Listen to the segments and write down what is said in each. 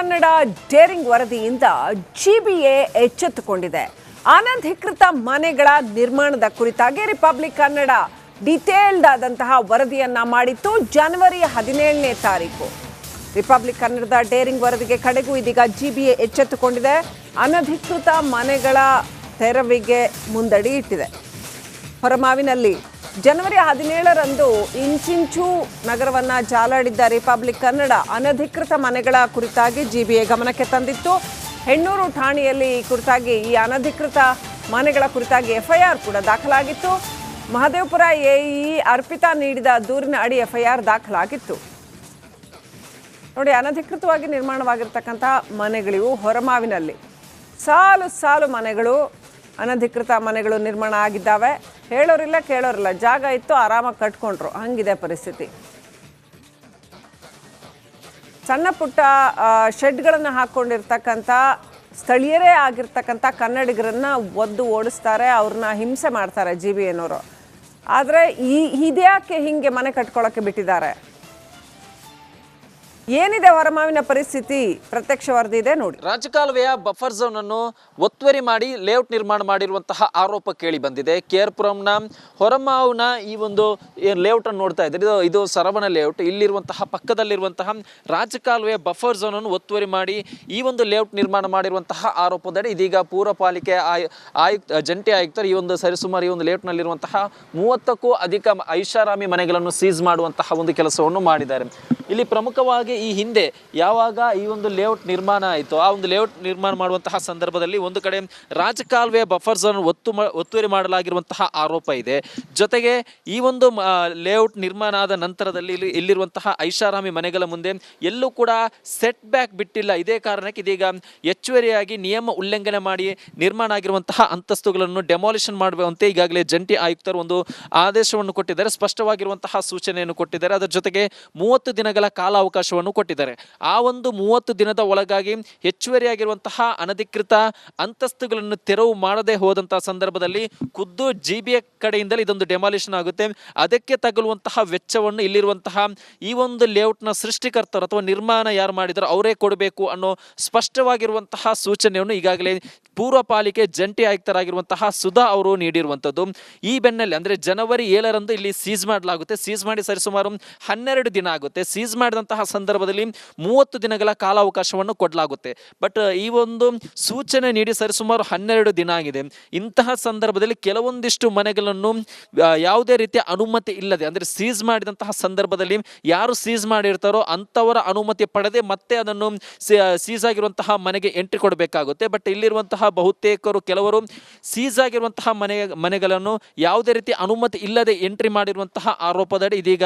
Kannada daring ವರದಿಯಿಂದ GBA ಎಚ್ಚೆತ್ತುಕೊಂಡಿದೆ. ಅನಧಿಕೃತ ಮನೆಗಳ ನಿರ್ಮಾಣದ ಕುರಿತಾಗಿ ರಿಪಬ್ಲಿಕ್ ಕನ್ನಡ ಡಿಟೇಲ್ಡ್ ಆದಂತಹ ವರದಿಯನ್ನ ಮಾಡಿತ್ತು ಜನವರಿ 17ನೇ ತಾರೀಕು. ರಿಪಬ್ಲಿಕ್ ಕನ್ನಡದ ಡೇರಿಂಗ್ ವರದಿಗೆ ಕಡೆಗೂ ಇದೀಗ ಜಿಬಿಎ ಎಚ್ಚೆತ್ತುಕೊಂಡಿದೆ. ಅನಧಿಕೃತ ಮನೆಗಳ ತೆರವಿಗೆ ಮುಂದಡಿ ಇಟ್ಟಿದೆ. ಹೊರಮಾವಿನಲ್ಲಿ ಜನವರಿ 17ರಂದು ಇಂಚಿಂಚು ನಗರವನ್ನ ಜಾಲಾಡಿದ್ದ ರಿಪಬ್ಲಿಕ್ ಕನ್ನಡ ಅನಧಿಕೃತ ಮನೆಗಳ ಕುರಿತಾಗಿ ಜಿಬಿಎ ಗಮನಕ್ಕೆ ತಂದಿತ್ತು. ಹೆಣ್ಣೂರು ಠಾಣೆಯಲ್ಲಿ ಈ ಕುರಿತಾಗಿ ಈ ಅನಧಿಕೃತ ಮನೆಗಳ ಕುರಿತಾಗಿ ಎಫ್ಐಆರ್ ಕೂಡ ದಾಖಲಾಗಿತ್ತು. ಮಹದೇವಪುರ ಎಇ ಅರ್ಪಿತಾ ನೀಡಿದ ದೂರಿನ ಅಡಿ ಎಫ್ಐಆರ್ ದಾಖಲಾಗಿತ್ತು. ನೋಡಿ, ಅನಧಿಕೃತವಾಗಿ ನಿರ್ಮಾಣವಾಗಿರ್ತಕ್ಕಂಥ ಮನೆಗಳಿವು. ಹೊರಮಾವಿನಲ್ಲಿ ಸಾಲು ಸಾಲು ಮನೆಗಳು, ಅನಧಿಕೃತ ಮನೆಗಳು ನಿರ್ಮಾಣ ಆಗಿದ್ದಾವೆ. ಹೇಳೋರಿಲ್ಲ ಕೇಳೋರಿಲ್ಲ, ಜಾಗ ಇತ್ತು ಆರಾಮಾಗಿ ಕಟ್ಕೊಂಡ್ರು, ಹಂಗಿದೆ ಪರಿಸ್ಥಿತಿ. ಸಣ್ಣ ಪುಟ್ಟ ಶೆಡ್ಗಳನ್ನು ಹಾಕ್ಕೊಂಡಿರ್ತಕ್ಕಂಥ ಸ್ಥಳೀಯರೇ ಆಗಿರ್ತಕ್ಕಂಥ ಕನ್ನಡಿಗರನ್ನ ಒದ್ದು ಓಡಿಸ್ತಾರೆ, ಅವ್ರನ್ನ ಹಿಂಸೆ ಮಾಡ್ತಾರೆ ಜಿಬಿಎನವರು. ಆದರೆ ಇದ್ಯಾಕೆ ಹಿಂಗೆ ಮನೆ ಕಟ್ಕೊಳ್ಳೋಕ್ಕೆ ಬಿಟ್ಟಿದ್ದಾರೆ? ಏನಿದೆ ಹೊರಮಾವಿನ ಪರಿಸ್ಥಿತಿ? ಪ್ರತ್ಯಕ್ಷ ವರದಿ ಇದೆ ನೋಡಿ. ರಾಜಕಾಲುವೆಯ ಬಫರ್ ಝೋನ್ ಅನ್ನು ಒತ್ತುವರಿ ಮಾಡಿ ಲೇಔಟ್ ನಿರ್ಮಾಣ ಮಾಡಿರುವಂತಹ ಆರೋಪ ಕೇಳಿ ಬಂದಿದೆ. KR-ಪುರಂನ ಹೊರಮಾವಿನ ಈ ಒಂದು ಲೇಔಟ್ ಅನ್ನು ನೋಡ್ತಾ ಇದ್ದಾರೆ. ಇದು ಸರವಣ ಲೇಔಟ್. ಇಲ್ಲಿರುವಂತಹ ಪಕ್ಕದಲ್ಲಿರುವಂತಹ ರಾಜಕಾಲುವೆಯ ಬಫರ್ ಝೋನ್ ಅನ್ನು ಒತ್ತುವರಿ ಮಾಡಿ ಈ ಒಂದು ಲೇಔಟ್ ನಿರ್ಮಾಣ ಮಾಡಿರುವಂತಹ ಆರೋಪದಡಿ ಇದೀಗ ಪೂರಪಾಲಿಕೆ ಜಂಟಿ ಆಯುಕ್ತರು ಈ ಒಂದು ಸರಿಸುಮಾರು ಈ ಒಂದು ಲೇಔಟ್ ನಲ್ಲಿರುವಂತಹ 30ಕ್ಕೂ ಅಧಿಕ ಐಷಾರಾಮಿ ಮನೆಗಳನ್ನು ಸೀಸ್ ಮಾಡುವಂತಹ ಒಂದು ಕೆಲಸವನ್ನು ಮಾಡಿದ್ದಾರೆ. ಇಲ್ಲಿ ಪ್ರಮುಖವಾಗಿ ಈ ಹಿಂದೆ ಯಾವಾಗ ಈ ಒಂದು ಲೇಔಟ್ ನಿರ್ಮಾಣ ಆಯಿತು, ಆ ಒಂದು ಲೇಔಟ್ ನಿರ್ಮಾಣ ಮಾಡುವಂತಹ ಸಂದರ್ಭದಲ್ಲಿ ಒಂದು ಕಡೆ ರಾಜಕಾಲುವೆಯ ಬಫರ್ ಝೋನ್ ಒತ್ತುವರಿ ಮಾಡಲಾಗಿರುವಂತಹ ಆರೋಪ ಇದೆ. ಜೊತೆಗೆ ಈ ಒಂದು ಲೇಔಟ್ ನಿರ್ಮಾಣ ಆದ ನಂತರದಲ್ಲಿ ಇಲ್ಲಿರುವಂತಹ ಐಷಾರಾಮಿ ಮನೆಗಳ ಮುಂದೆ ಎಲ್ಲೂ ಕೂಡ ಸೆಟ್ ಬ್ಯಾಕ್ ಬಿಟ್ಟಿಲ್ಲ. ಇದೇ ಕಾರಣಕ್ಕೆ ಇದೀಗ ಹೆಚ್ಚುವರಿಯಾಗಿ ನಿಯಮ ಉಲ್ಲಂಘನೆ ಮಾಡಿ ನಿರ್ಮಾಣ ಆಗಿರುವಂತಹ ಅಂತಸ್ತುಗಳನ್ನು ಡೆಮಾಲಿಷನ್ ಮಾಡುವಂತೆ ಈಗಾಗಲೇ ಜಂಟಿ ಆಯುಕ್ತರು ಒಂದು ಆದೇಶವನ್ನು ಕೊಟ್ಟಿದ್ದಾರೆ, ಸ್ಪಷ್ಟವಾಗಿರುವಂತಹ ಸೂಚನೆಯನ್ನು ಕೊಟ್ಟಿದ್ದಾರೆ. ಅದರ ಜೊತೆಗೆ 30 ದಿನಗಳ ಕಾಲಾವಕಾಶವನ್ನು ಕೊಟ್ಟಿದ್ದಾರೆ. ಆ ಒಂದು 30 ದಿನದ ಒಳಗಾಗಿ ಹೆಚ್ಚುವರಿಯಾಗಿರುವಂತಹ ಅನಧಿಕೃತ ಅಂತಸ್ತುಗಳನ್ನು ತೆರವು ಮಾಡದೆ ಹೋದಂತಹ ಸಂದರ್ಭದಲ್ಲಿ ಖುದ್ದು ಜಿಬಿಎ ಕಡೆಯಿಂದಲೇ ಇದೊಂದು ಡೆಮಾಲಿಷನ್ ಆಗುತ್ತೆ. ಅದಕ್ಕೆ ತಗುಲುವಂತಹ ವೆಚ್ಚವನ್ನು ಇಲ್ಲಿರುವಂತಹ ಈ ಒಂದು ಲೇಔಟ್ನ ಸೃಷ್ಟಿಕರ್ತರು ಅಥವಾ ನಿರ್ಮಾಣ ಯಾರು ಮಾಡಿದಾರೋ ಅವರೇ ಕೊಡಬೇಕು ಅನ್ನೋ ಸ್ಪಷ್ಟವಾಗಿರುವಂತಹ ಸೂಚನೆಯನ್ನು ಈಗಾಗಲೇ ಪೂರ್ವ ಪಾಲಿಕೆ ಜಂಟಿ ಆಯುಕ್ತರಾಗಿರುವಂತಹ ಸುಧಾ ಅವರು ನೀಡಿರುವಂಥದ್ದು. ಈ ಬೆನ್ನಲ್ಲೇ ಅಂದರೆ ಜನವರಿ 7ರಂದು ಇಲ್ಲಿ ಸೀಸ್ ಮಾಡಲಾಗುತ್ತೆ. ಸೀಸ್ ಮಾಡಿ ಸರಿಸುಮಾರು 12 ದಿನ ಆಗುತ್ತೆ. ಸೀಸ್ ಮಾಡಿದಂತಹ ಸಂದರ್ಭದಲ್ಲಿ 30 ದಿನಗಳ ಕಾಲಾವಕಾಶವನ್ನು ಕೊಡಲಾಗುತ್ತೆ. ಬಟ್ ಈ ಒಂದು ಸೂಚನೆ ನೀಡಿ ಸರಿಸುಮಾರು 12 ದಿನ ಆಗಿದೆ. ಇಂತಹ ಸಂದರ್ಭದಲ್ಲಿ ಕೆಲವೊಂದಿಷ್ಟು ಮನೆಗಳನ್ನು ಯಾವುದೇ ರೀತಿಯ ಅನುಮತಿ ಇಲ್ಲದೆ, ಅಂದರೆ ಸೀಸ್ ಮಾಡಿದಂತಹ ಸಂದರ್ಭದಲ್ಲಿ ಯಾರು ಸೀಸ್ ಮಾಡಿರ್ತಾರೋ ಅಂಥವರ ಅನುಮತಿ ಪಡೆದೇ ಮತ್ತೆ ಅದನ್ನು ಸೀಸ್ ಆಗಿರುವಂತಹ ಮನೆಗೆ ಎಂಟ್ರಿ ಕೊಡಬೇಕಾಗುತ್ತೆ. ಬಟ್ ಇಲ್ಲಿರುವಂತಹ ಬಹುತೇಕರು ಕೆಲವರು ಸೀಸ್ ಆಗಿರುವಂತಹ ಮನೆಗಳನ್ನು ಯಾವುದೇ ರೀತಿ ಅನುಮತಿ ಇಲ್ಲದೆ ಎಂಟ್ರಿ ಮಾಡಿರುವಂತಹ ಆರೋಪದಡಿ ಇದೀಗ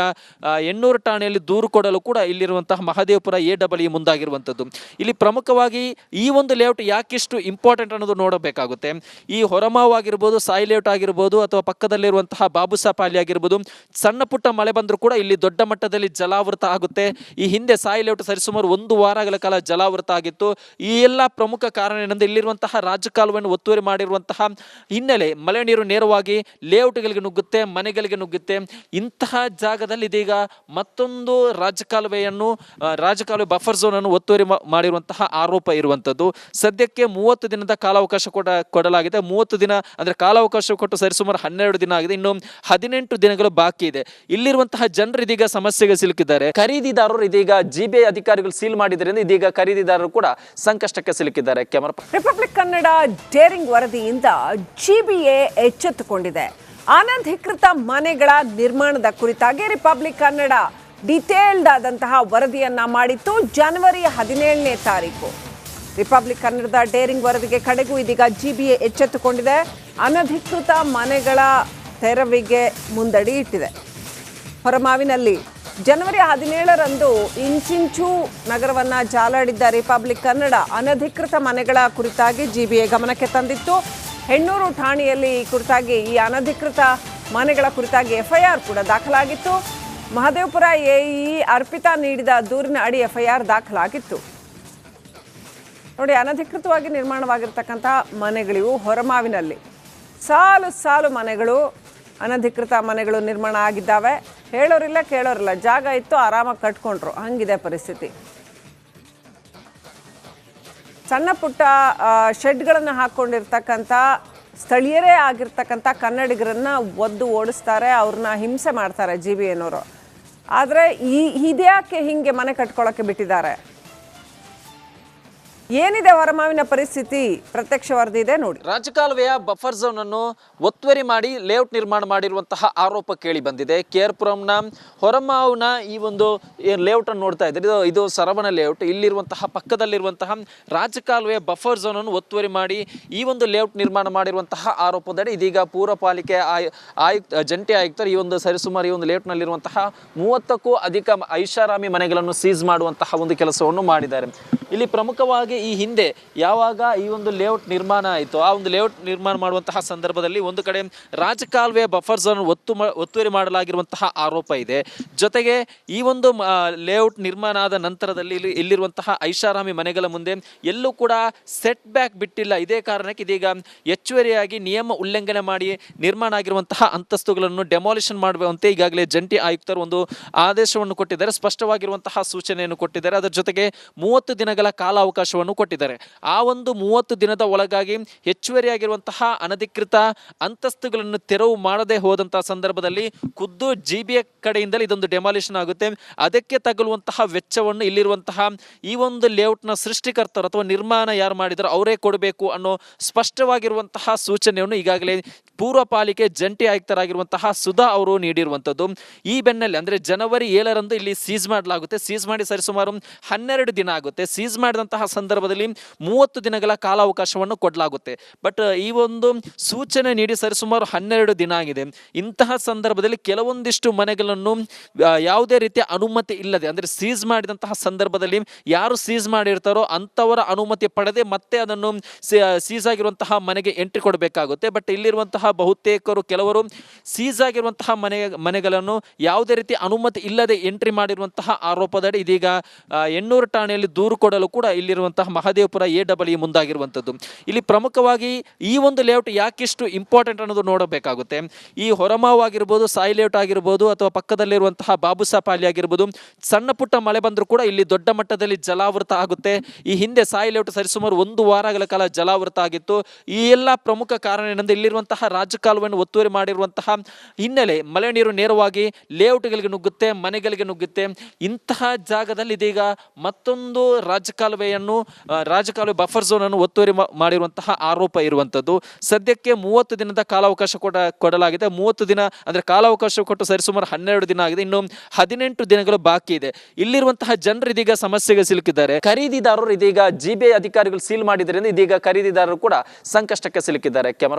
ಹೆಣ್ಣೂರು ಠಾಣೆಯಲ್ಲಿ ದೂರು ಕೊಡಲು ಕೂಡ ಇಲ್ಲಿರುವಂತಹ ಮಹದೇವಪುರ AEE ಮುಂದಾಗಿರುವಂಥದ್ದು. ಇಲ್ಲಿ ಪ್ರಮುಖವಾಗಿ ಈ ಒಂದು ಲೇಔಟ್ ಯಾಕಿಷ್ಟು ಇಂಪಾರ್ಟೆಂಟ್ ಅನ್ನೋದು ನೋಡಬೇಕಾಗುತ್ತೆ. ಈ ಹೊರಮಾವು ಆಗಿರ್ಬೋದು, ಸಾಯಿ ಲೇಔಟ್ ಆಗಿರ್ಬೋದು, ಅಥವಾ ಪಕ್ಕದಲ್ಲಿರುವಂತಹ ಬಾಬುಸಾಪಾಲಿ ಆಗಿರ್ಬೋದು, ಸಣ್ಣ ಪುಟ್ಟ ಮಳೆ ಬಂದರೂ ಕೂಡ ಇಲ್ಲಿ ದೊಡ್ಡ ಮಟ್ಟದಲ್ಲಿ ಜಲಾವೃತ ಆಗುತ್ತೆ. ಈ ಹಿಂದೆ ಸಾಯಿ ಲೇಔಟ್ ಸರಿಸುಮಾರು 1 ವಾರಗಳ ಕಾಲ ಜಲಾವೃತ ಆಗಿತ್ತು. ಈ ಎಲ್ಲ ಪ್ರಮುಖ ಕಾರಣ ಏನಂದ್ರೆ ಇಲ್ಲಿರುವಂತಹ ರಾಜಕಾಲುವೆಯನ್ನು ಒತ್ತುವರಿ ಮಾಡಿರುವಂತಹ ಹಿನ್ನೆಲೆ ಮಳೆ ನೀರು ನೇರವಾಗಿ ಲೇಔಟ್ಗಳಿಗೆ ನುಗ್ಗುತ್ತೆ, ಮನೆಗಳಿಗೆ ನುಗ್ಗುತ್ತೆ. ಇಂತಹ ಜಾಗದಲ್ಲಿ ಇದೀಗ ಮತ್ತೊಂದು ರಾಜಕಾಲುವೆ ಬಫರ್ ಝೋನ್ ಅನ್ನು ಒತ್ತುವರಿ ಮಾಡಿರುವಂತಹ ಆರೋಪ ಇರುವಂತದ್ದು. ಸದ್ಯಕ್ಕೆ 30 ದಿನದ ಕಾಲಾವಕಾಶ ಕೊಡಲಾಗಿದೆ. 30 ದಿನ ಅಂದ್ರೆ ಕಾಲಾವಕಾಶ ಕೊಟ್ಟು ಸರಿಸುಮಾರು 12 ದಿನ ಆಗಿದೆ. ಇನ್ನು 18 ದಿನಗಳು ಬಾಕಿ ಇದೆ. ಇಲ್ಲಿರುವಂತಹ ಜನರು ಇದೀಗ ಸಮಸ್ಯೆಗೆ ಸಿಲುಕಿದ್ದಾರೆ. ಖರೀದಿದಾರರು ಇದೀಗ ಜಿಬಿಎ ಅಧಿಕಾರಿಗಳು ಸೀಲ್ ಮಾಡಿದ್ರಿಂದ ಇದೀಗ ಖರೀದಿದಾರರು ಕೂಡ ಸಂಕಷ್ಟಕ್ಕೆ ಸಿಲುಕಿದ್ದಾರೆ. ರಿಪಬ್ಲಿಕ್ ಕನ್ನಡ ಡೇರಿಂಗ್ ವರದಿಯಿಂದ ಜಿಬಿಎ ಎಚ್ಚೆತ್ತುಕೊಂಡಿದೆ. ಅನಧಿಕೃತ ಮನೆಗಳ ನಿರ್ಮಾಣದ ಕುರಿತಾಗಿ ರಿಪಬ್ಲಿಕ್ ಕನ್ನಡ ಡಿಟೇಲ್ಡ್ ಆದಂತಹ ವರದಿಯನ್ನ ಮಾಡಿತ್ತು ಜನವರಿ 17ನೇ ತಾರೀಕು. ರಿಪಬ್ಲಿಕ್ ಕನ್ನಡದ ಡೇರಿಂಗ್ ವರದಿಗೆ ಕಡೆಗೂ ಇದೀಗ ಜಿಬಿಎ ಎಚ್ಚೆತ್ತುಕೊಂಡಿದೆ. ಅನಧಿಕೃತ ಮನೆಗಳ ತೆರವಿಗೆ ಮುಂದಡಿ ಇಟ್ಟಿದೆ. ಹೊರಮಾವಿನಲ್ಲಿ ಜನವರಿ 17ರಂದು ಇಂಚಿಂಚು ನಗರವನ್ನ ಜಾಲಾಡಿದ್ದ ರಿಪಬ್ಲಿಕ್ ಕನ್ನಡ ಅನಧಿಕೃತ ಮನೆಗಳ ಕುರಿತಾಗಿ ಜಿಬಿಎ ಗಮನಕ್ಕೆ ತಂದಿತ್ತು. ಹೆಣ್ಣೂರು ಠಾಣೆಯಲ್ಲಿ ಈ ಕುರಿತಾಗಿ ಈ ಅನಧಿಕೃತ ಮನೆಗಳ ಕುರಿತಾಗಿ ಎಫ್ಐಆರ್ ಕೂಡ ದಾಖಲಾಗಿತ್ತು. ಮಹದೇವಪುರ ಎಇ ಅರ್ಪಿತಾ ನೀಡಿದ ದೂರಿನ ಅಡಿ ಎಫ್ಐಆರ್ ದಾಖಲಾಗಿತ್ತು. ನೋಡಿ, ಅನಧಿಕೃತವಾಗಿ ನಿರ್ಮಾಣವಾಗಿರ್ತಕ್ಕಂಥ ಮನೆಗಳಿವು. ಹೊರಮಾವಿನಲ್ಲಿ ಸಾಲು ಸಾಲು ಮನೆಗಳು, ಅನಧಿಕೃತ ಮನೆಗಳು ನಿರ್ಮಾಣ ಆಗಿದ್ದಾವೆ. ಹೇಳೋರಿಲ್ಲ ಕೇಳೋರಿಲ್ಲ, ಜಾಗ ಇತ್ತು ಆರಾಮಾಗಿ ಕಟ್ಕೊಂಡ್ರು, ಹಂಗಿದೆ ಪರಿಸ್ಥಿತಿ. ಸಣ್ಣ ಪುಟ್ಟ ಶೆಡ್ಗಳನ್ನು ಹಾಕ್ಕೊಂಡಿರ್ತಕ್ಕಂಥ ಸ್ಥಳೀಯರೇ ಆಗಿರ್ತಕ್ಕಂಥ ಕನ್ನಡಿಗರನ್ನ ಒದ್ದು ಓಡಿಸ್ತಾರೆ, ಅವ್ರನ್ನ ಹಿಂಸೆ ಮಾಡ್ತಾರೆ GBA-ನವರು. ಆದರೆ ಇದ್ಯಾಕೆ ಹಿಂಗೆ ಮನೆ ಕಟ್ಕೊಳ್ಳೋಕ್ಕೆ ಬಿಟ್ಟಿದ್ದಾರೆ? ಏನಿದೆ ಹೊರಮಾವಿನ ಪರಿಸ್ಥಿತಿ? ಪ್ರತ್ಯಕ್ಷ ವರದಿ ಇದೆ ನೋಡಿ. ರಾಜಕಾಲುವೆಯ ಬಫರ್ ಝೋನ್ ಅನ್ನು ಒತ್ತುವರಿ ಮಾಡಿ ಲೇಔಟ್ ನಿರ್ಮಾಣ ಮಾಡಿರುವಂತಹ ಆರೋಪ ಕೇಳಿ ಬಂದಿದೆ. KR-ಪುರಂನ ಹೊರಮಾವಿನ ಈ ಒಂದು ಲೇಔಟ್ ಅನ್ನು ನೋಡ್ತಾ ಇದ್ದಾರೆ, ಇದು ಸರವಣ ಲೇಔಟ್. ಇಲ್ಲಿರುವಂತಹ ಪಕ್ಕದಲ್ಲಿರುವಂತಹ ರಾಜಕಾಲುವೆಯ ಬಫರ್ ಝೋನ್ ಅನ್ನು ಒತ್ತುವರಿ ಮಾಡಿ ಈ ಒಂದು ಲೇಔಟ್ ನಿರ್ಮಾಣ ಮಾಡಿರುವಂತಹ ಆರೋಪದಡಿ ಇದೀಗ ಪೂರಪಾಲಿಕೆ ಜಂಟಿ ಆಯುಕ್ತರು ಈ ಒಂದು ಸರಿಸುಮಾರು ಈ ಒಂದು ಲೇಔಟ್ನಲ್ಲಿರುವಂತಹ 30ಕ್ಕೂ ಅಧಿಕ ಐಷಾರಾಮಿ ಮನೆಗಳನ್ನು ಸೀಸ್ ಮಾಡುವಂತಹ ಒಂದು ಕೆಲಸವನ್ನು ಮಾಡಿದ್ದಾರೆ. ಇಲ್ಲಿ ಪ್ರಮುಖವಾಗಿ ಈ ಹಿಂದೆ ಯಾವಾಗ ಈ ಒಂದು ಲೇಔಟ್ ನಿರ್ಮಾಣ ಆಯಿತು, ಆ ಒಂದು ಲೇಔಟ್ ನಿರ್ಮಾಣ ಮಾಡುವಂತಹ ಸಂದರ್ಭದಲ್ಲಿ ಒಂದು ಕಡೆ ರಾಜಕಾಲುವೆಯ ಬಫರ್ ಝೋನ್ ಒತ್ತುವರಿ ಮಾಡಲಾಗಿರುವಂತಹ ಆರೋಪ ಇದೆ. ಜೊತೆಗೆ ಈ ಒಂದು ಲೇಔಟ್ ನಿರ್ಮಾಣ ಆದ ನಂತರದಲ್ಲಿ ಇಲ್ಲಿರುವಂತಹ ಐಷಾರಾಮಿ ಮನೆಗಳ ಮುಂದೆ ಎಲ್ಲೂ ಕೂಡ ಸೆಟ್ ಬ್ಯಾಕ್ ಬಿಟ್ಟಿಲ್ಲ. ಇದೇ ಕಾರಣಕ್ಕೆ ಇದೀಗ ಹೆಚ್ಚುವರಿಯಾಗಿ ನಿಯಮ ಉಲ್ಲಂಘನೆ ಮಾಡಿ ನಿರ್ಮಾಣ ಆಗಿರುವಂತಹ ಅಂತಸ್ತುಗಳನ್ನು ಡೆಮಾಲಿಷನ್ ಮಾಡುವಂತೆ ಈಗಾಗಲೇ ಜಂಟಿ ಆಯುಕ್ತರು ಒಂದು ಆದೇಶವನ್ನು ಕೊಟ್ಟಿದ್ದಾರೆ, ಸ್ಪಷ್ಟವಾಗಿರುವಂತಹ ಸೂಚನೆಯನ್ನು ಕೊಟ್ಟಿದ್ದಾರೆ. ಅದರ ಜೊತೆಗೆ 30 ದಿನಗಳ ಕಾಲಾವಕಾಶವನ್ನು ಕೊಟ್ಟಿದ್ದಾರೆ. ಆ ಒಂದು 30 ದಿನದ ಒಳಗಾಗಿ ಹೆಚ್ಚುವರಿಯಾಗಿರುವಂತಹ ಅನಧಿಕೃತ ಅಂತಸ್ತುಗಳನ್ನು ತೆರವು ಮಾಡದೆ ಹೋದಂತಹ ಸಂದರ್ಭದಲ್ಲಿ ಖುದ್ದು GBA ಕಡೆಯಿಂದಲೇ ಇದೊಂದು ಡೆಮಾಲಿಷನ್ ಆಗುತ್ತೆ. ಅದಕ್ಕೆ ತಗುಲುವಂತಹ ವೆಚ್ಚವನ್ನು ಇಲ್ಲಿರುವಂತಹ ಈ ಒಂದು ಲೇಔಟ್ನ ಸೃಷ್ಟಿಕರ್ತರು ಅಥವಾ ನಿರ್ಮಾಣ ಯಾರು ಮಾಡಿದಾರೋ ಅವರೇ ಕೊಡಬೇಕು ಅನ್ನೋ ಸ್ಪಷ್ಟವಾಗಿರುವಂತಹ ಸೂಚನೆಯನ್ನು ಈಗಾಗಲೇ ಪೂರ್ವ ಪಾಲಿಕೆ ಜಂಟಿ ಆಯುಕ್ತರಾಗಿರುವಂತಹ ಸುಧಾ ಅವರು ನೀಡಿರುವಂಥದ್ದು. ಈ ಬೆನ್ನಲ್ಲೇ ಅಂದರೆ ಜನವರಿ 7ರಂದು ಇಲ್ಲಿ ಸೀಸ್ ಮಾಡಲಾಗುತ್ತೆ. ಸೀಸ್ ಮಾಡಿ ಸರಿಸುಮಾರು 12 ದಿನ ಆಗುತ್ತೆ. ಸೀಸ್ ಮಾಡಿದಂತಹ ಸಂದರ್ಭದಲ್ಲಿ 30 ದಿನಗಳ ಕಾಲಾವಕಾಶವನ್ನು ಕೊಡಲಾಗುತ್ತೆ. ಬಟ್ ಈ ಒಂದು ಸೂಚನೆ ನೀಡಿ ಸರಿಸುಮಾರು 12 ದಿನ ಆಗಿದೆ. ಇಂತಹ ಸಂದರ್ಭದಲ್ಲಿ ಕೆಲವೊಂದಿಷ್ಟು ಮನೆಗಳನ್ನು ಯಾವುದೇ ರೀತಿಯ ಅನುಮತಿ ಇಲ್ಲದೆ ಅಂದರೆ ಸೀಸ್ ಮಾಡಿದಂತಹ ಸಂದರ್ಭದಲ್ಲಿ ಯಾರು ಸೀಸ್ ಮಾಡಿರ್ತಾರೋ ಅಂಥವರ ಅನುಮತಿ ಪಡೆದೇ ಮತ್ತೆ ಅದನ್ನು ಸೀಸ್ ಆಗಿರುವಂತಹ ಮನೆಗೆ ಎಂಟ್ರಿ ಕೊಡಬೇಕಾಗುತ್ತೆ. ಬಟ್ ಇಲ್ಲಿರುವಂತಹ ಬಹುತೇಕರು ಕೆಲವರು ಸೀಸ್ ಆಗಿರುವಂತಹ ಮನೆಗಳನ್ನು ಯಾವುದೇ ರೀತಿ ಅನುಮತಿ ಇಲ್ಲದೆ ಎಂಟ್ರಿ ಮಾಡಿರುವಂತಹ ಆರೋಪದಡಿ ಇದೀಗ ಎಣ್ಣೂರು ಠಾಣೆಯಲ್ಲಿ ದೂರು ಕೊಡಲು ಕೂಡ ಇಲ್ಲಿರುವಂತಹ ಮಹದೇವಪುರ AEE ಮುಂದಾಗಿರುವಂಥದ್ದು. ಇಲ್ಲಿ ಪ್ರಮುಖವಾಗಿ ಈ ಒಂದು ಲೇಔಟ್ ಯಾಕಿಷ್ಟು ಇಂಪಾರ್ಟೆಂಟ್ ಅನ್ನೋದು ನೋಡಬೇಕಾಗುತ್ತೆ. ಈ ಹೊರಮಾವು ಆಗಿರ್ಬೋದು, ಸಾಯಿ ಲೇಔಟ್ ಆಗಿರ್ಬೋದು, ಅಥವಾ ಪಕ್ಕದಲ್ಲಿರುವಂತಹ ಬಾಬುಸಾಪಾಲಿ ಆಗಿರ್ಬೋದು, ಸಣ್ಣ ಪುಟ್ಟ ಮಳೆ ಬಂದರೂ ಕೂಡ ಇಲ್ಲಿ ದೊಡ್ಡ ಮಟ್ಟದಲ್ಲಿ ಜಲಾವೃತ ಆಗುತ್ತೆ. ಈ ಹಿಂದೆ ಸಾಯಿ ಲೇಔಟ್ ಸರಿಸುಮಾರು 1 ವಾರಗಳ ಕಾಲ ಜಲಾವೃತ ಆಗಿತ್ತು. ಈ ಎಲ್ಲ ಪ್ರಮುಖ ಕಾರಣ ಏನಂದ್ರೆ ಇಲ್ಲಿರುವಂತಹ ರಾಜಕಾಲುವೆಯನ್ನು ಒತ್ತುವರಿ ಮಾಡಿರುವಂತಹ ಹಿನ್ನೆಲೆ ಮಳೆ ನೀರು ನೇರವಾಗಿ ಲೇಔಟ್ಗಳಿಗೆ ನುಗ್ಗುತ್ತೆ, ಮನೆಗಳಿಗೆ ನುಗ್ಗುತ್ತೆ. ಇಂತಹ ಜಾಗದಲ್ಲಿ ಇದೀಗ ಮತ್ತೊಂದು ರಾಜಕಾಲುವೆ ಬಫರ್ ಝೋನ್ ಅನ್ನು ಒತ್ತುವರಿ ಮಾಡಿರುವಂತಹ ಆರೋಪ ಇರುವಂಥದ್ದು. ಸದ್ಯಕ್ಕೆ 30 ದಿನದ ಕಾಲಾವಕಾಶ ಕೊಡಲಾಗಿದೆ. 30 ದಿನ ಅಂದ್ರೆ ಕಾಲಾವಕಾಶ ಕೊಟ್ಟು ಸರಿಸುಮಾರು 12 ದಿನ ಆಗಿದೆ. ಇನ್ನು 18 ದಿನಗಳು ಬಾಕಿ ಇದೆ. ಇಲ್ಲಿರುವಂತಹ ಜನರು ಇದೀಗ ಸಮಸ್ಯೆಗೆ ಸಿಲುಕಿದ್ದಾರೆ. ಖರೀದಿದಾರರು ಇದೀಗ GBA ಅಧಿಕಾರಿಗಳು ಸೀಲ್ ಮಾಡಿದ್ರಿಂದ ಇದೀಗ ಖರೀದಿದಾರರು ಕೂಡ ಸಂಕಷ್ಟಕ್ಕೆ ಸಿಲುಕಿದ್ದಾರೆ. ಕ್ಯಾಮರಾ